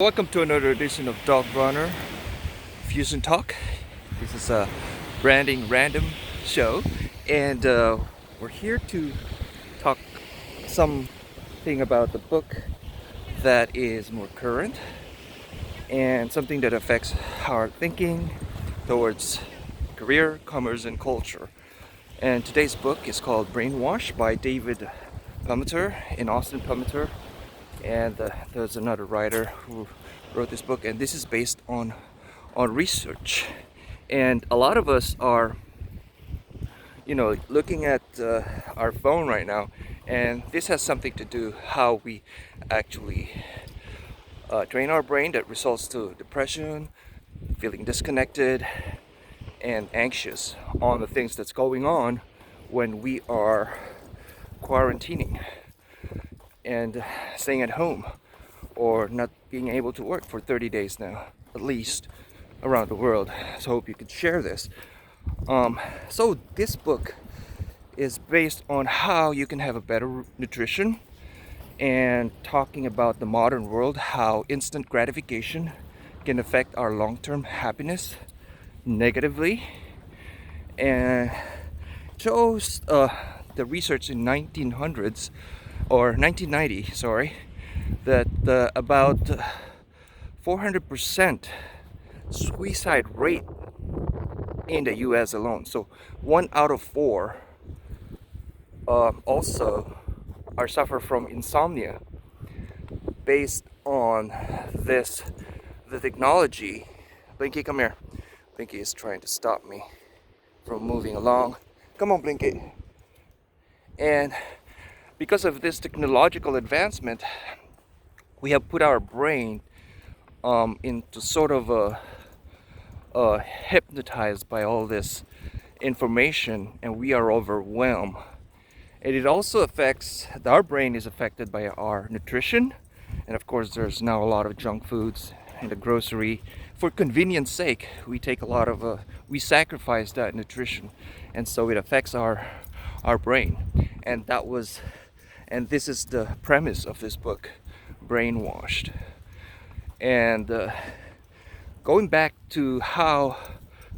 Welcome to another edition of Dogrunner Fusiontalk. This is a branding random show, and we're here to talk something about the book that is more current and something that affects our thinking towards career, commerce, and culture. And today's book is called Brainwash by David Palmiter and Austin Palmiter. And there's another writer who wrote this book, and this is based on research. And a lot of us are looking at our phone right now, and this has something to do how we actually train our brain that results to depression, feeling disconnected and anxious on the things that's going on when we are quarantining and staying at home, or not being able to work for 30 days now, at least around the world. So I hope you could share this. So this book is based on how you can have a better nutrition, and talking about the modern world, how instant gratification can affect our long-term happiness negatively, and shows the research in 1900s or 1990, sorry, that about 400% suicide rate in the US alone. So 1 out of 4 also are suffer from insomnia based on the technology. Blinky, come here. Blinky is trying to stop me from moving along. Come on, Blinky. And because of this technological advancement, we have put our brain into sort of hypnotized by all this information, and we are overwhelmed. And it also affects, our brain is affected by our nutrition, and of course there's now a lot of junk foods in the grocery. For convenience sake, we take a lot of we sacrifice that nutrition, and so it affects our brain. And this is the premise of this book, Brainwashed. And going back to how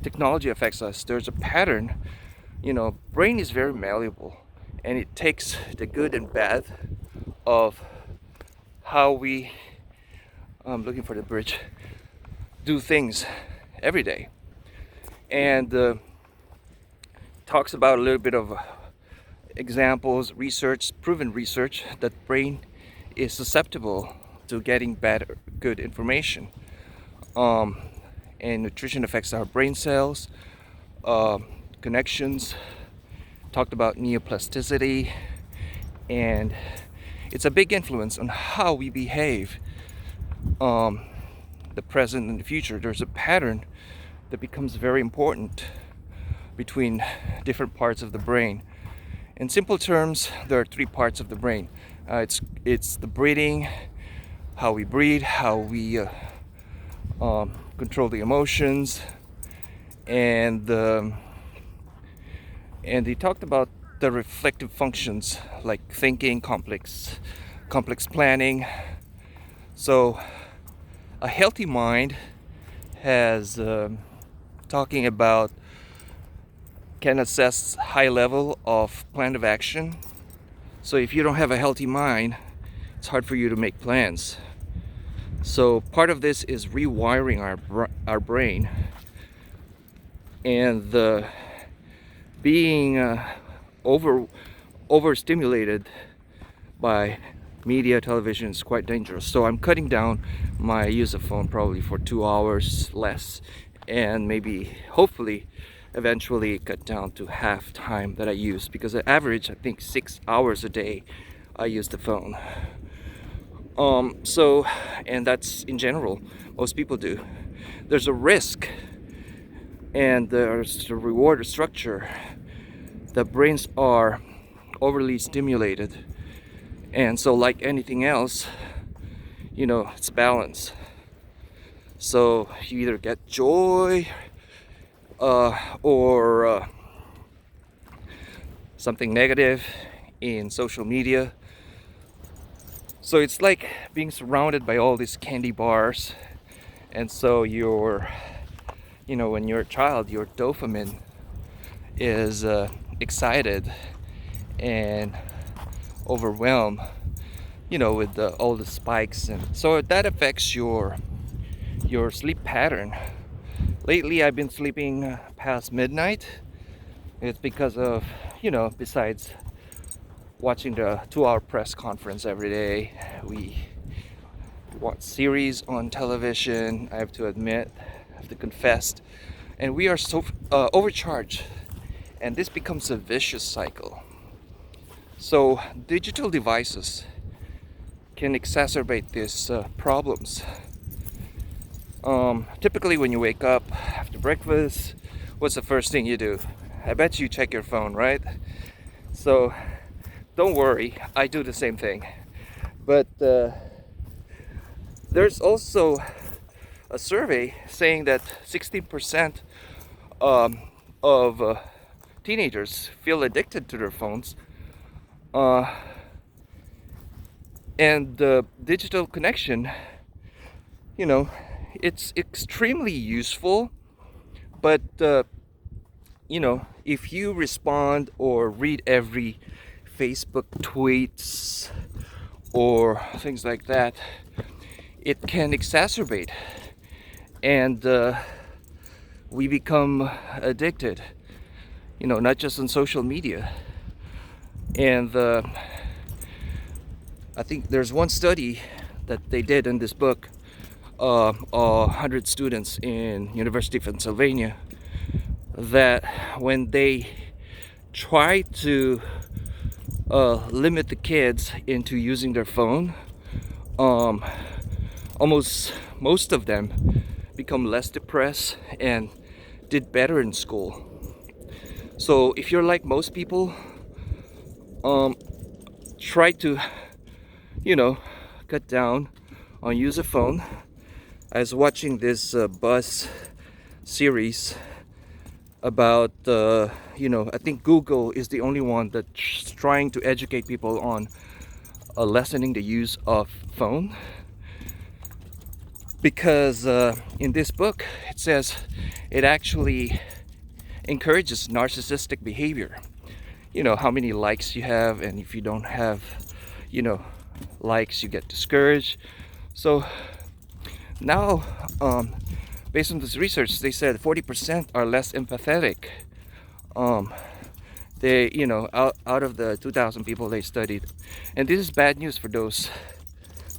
technology affects us, there's a pattern. Brain is very malleable, and it takes the good and bad of how we, I'm looking for the bridge, do things every day. And talks about a little bit of examples, research, proven research, that brain is susceptible to getting bad, good information. And nutrition affects our brain cells, connections. Talked about neuroplasticity, and it's a big influence on how we behave, the present and the future. There's a pattern that becomes very important between different parts of the brain. In simple terms, there are 3 parts of the brain. It's the breathing, how we breathe, how we control the emotions, and they talked about the reflective functions like thinking, complex planning. So a healthy mind has talking about can assess high level of plan of action. So if you don't have a healthy mind, it's hard for you to make plans. So part of this is rewiring our brain, and being overstimulated by media, television is quite dangerous. So I'm cutting down my use of phone probably for 2 hours less, and maybe hopefully eventually cut down to half time that I use, because I average, I think, 6 hours a day I use the phone. And that's in general, most people do. There's a risk, and there's a reward structure. The brains are overly stimulated, and so like anything else, it's balance. So you either get joy or something negative in social media. So it's like being surrounded by all these candy bars, and so when you're a child, your dopamine is excited and overwhelmed, with all the spikes, and so that affects your sleep pattern. Lately, I've been sleeping past midnight. It's because of, besides watching the 2-hour press conference every day, we watch series on television. I have to admit, I have to confess, and we are so overcharged, and this becomes a vicious cycle. So digital devices can exacerbate these problems. Typically when you wake up after breakfast, what's the first thing you do? I bet you check your phone, right? So don't worry, I do the same thing. But there's also a survey saying that 16% of teenagers feel addicted to their phones. And the digital connection, it's extremely useful, but if you respond or read every Facebook tweets or things like that, it can exacerbate, and we become addicted, not just on social media. And I think there's one study that they did in this book, 100 students in University of Pennsylvania, that when they try to limit the kids into using their phone, almost most of them become less depressed and did better in school. So if you're like most people, try to cut down on use a phone. I was watching this buzz series about I think Google is the only one that's trying to educate people on lessening the use of phone, because in this book it says it actually encourages narcissistic behavior. How many likes you have, and if you don't have likes, you get discouraged. So now, based on this research, they said 40% are less empathetic. They, out of the 2,000 people they studied, and this is bad news for those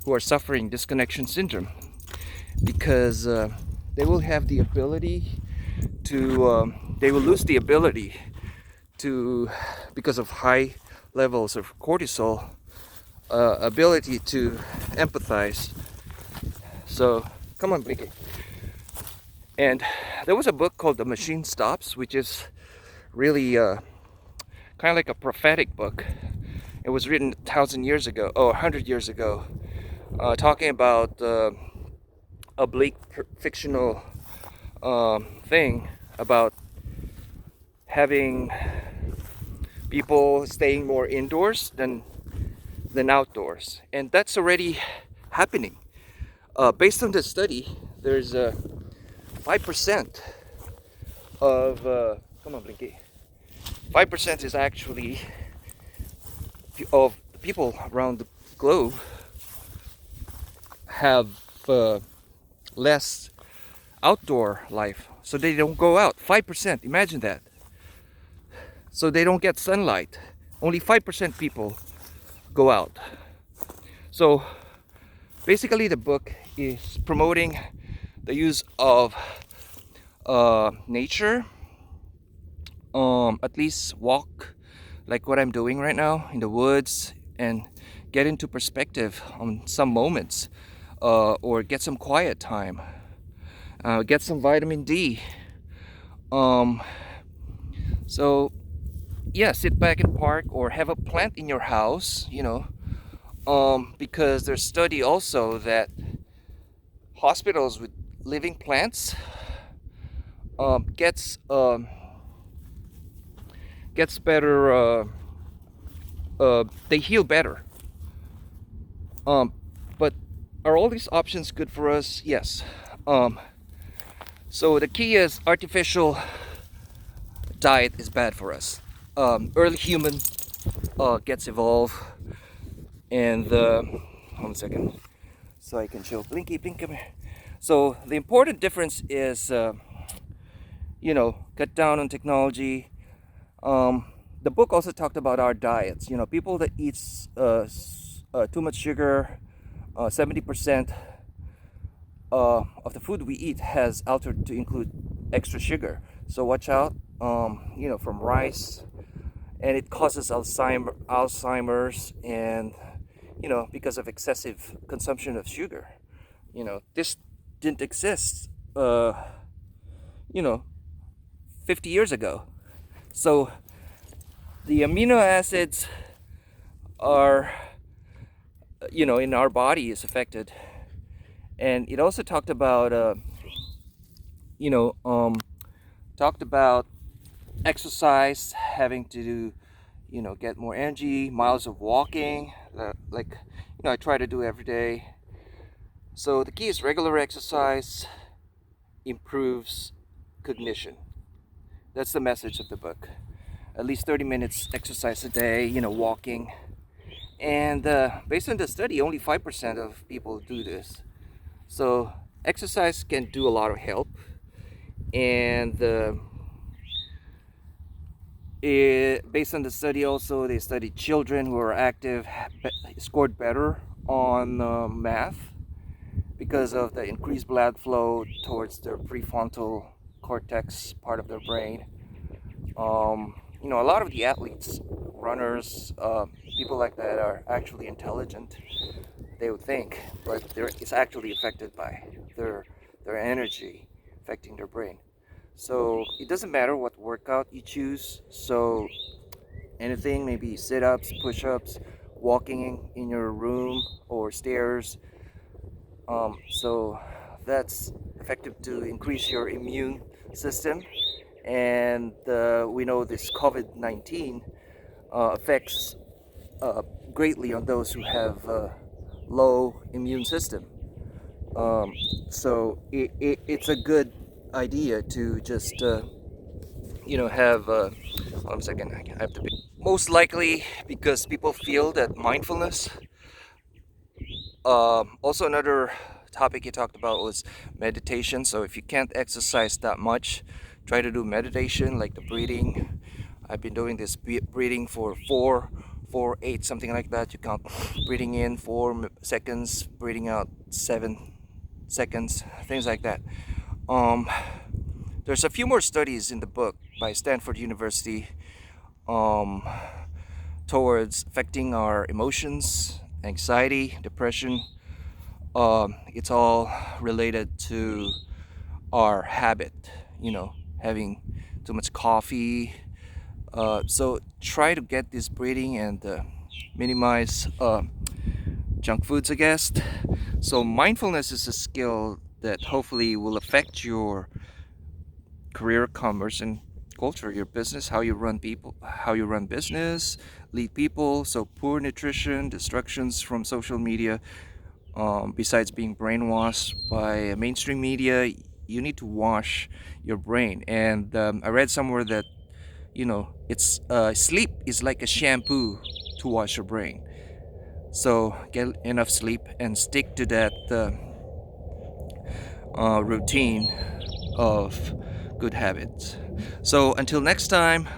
who are suffering disconnection syndrome, because they will have the ability to, they will lose the ability to, because of high levels of cortisol, ability to empathize. So come on, Blinky. And there was a book called The Machine Stops, which is really kind of like a prophetic book. It was written 1,000 years ago, 100 years ago, talking about a bleak fictional thing about having people staying more indoors than outdoors, and that's already happening. Based on the study, there's 5% of come on, Blinky. 5% is actually of the people around the globe have less outdoor life, so they don't go out. 5%, imagine that. So they don't get sunlight. Only 5% people go out. So basically the book is promoting the use of nature, at least walk like what I'm doing right now in the woods, and get into perspective on some moments, or get some quiet time, get some vitamin D. So yeah, sit back and park, or have a plant in your house, because there's study also that hospitals with living plants gets better, they heal better. Um, but are all these options good for us? Yes. Um, so the key is artificial diet is bad for us. Early human gets evolved, and hold on a second, so I can show Blinky, Blink, come here. So the important difference is, cut down on technology. The book also talked about our diets. People that eats too much sugar, 70% of the food we eat has altered to include extra sugar. So watch out, from rice, and it causes Alzheimer's, and because of excessive consumption of sugar. This didn't exist, you know, 50 years ago. So the amino acids are, in our body is affected, and it also talked about, you know, talked about exercise, having to do, get more energy, miles of walking, like, I try to do every day. So the key is regular exercise improves cognition. That's the message of the book. At least 30 minutes exercise a day, walking. And based on the study, only 5% of people do this. So exercise can do a lot of help. And based on the study also, they studied children who are active scored better on math because of the increased blood flow towards their prefrontal cortex part of their brain. A lot of the athletes, runners, people like that are actually intelligent, they would think, but it's actually affected by their energy affecting their brain. So it doesn't matter what workout you choose. So anything, maybe sit-ups, push-ups, walking in your room or stairs. So that's effective to increase your immune system. And we know this COVID-19 affects greatly on those who have low immune system. So it's a good idea to just have hold on a second, I have to be most likely because people feel that mindfulness. Also another topic he talked about was meditation. So if you can't exercise that much, try to do meditation, like the breathing. I've been doing this breathing for 4, 8, something like that. You count breathing in 4 seconds, breathing out 7 seconds, things like that. There's a few more studies in the book by Stanford University towards affecting our emotions, anxiety, depression. It's all related to our habit, having too much coffee. So try to get this breathing and minimize junk foods, I guess. So mindfulness is a skill that hopefully will affect your career, commerce, and culture, your business, how you run people, how you run business, lead people. So poor nutrition, distractions from social media, besides being brainwashed by mainstream media, you need to wash your brain. And I read somewhere that it's sleep is like a shampoo to wash your brain. So get enough sleep and stick to that routine of good habits. So until next time,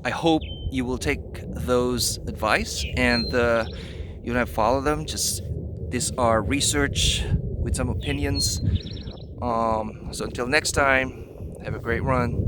I hope you will take those advice and you don't have to follow them. Just these are research with some opinions. So until next time, have a great run.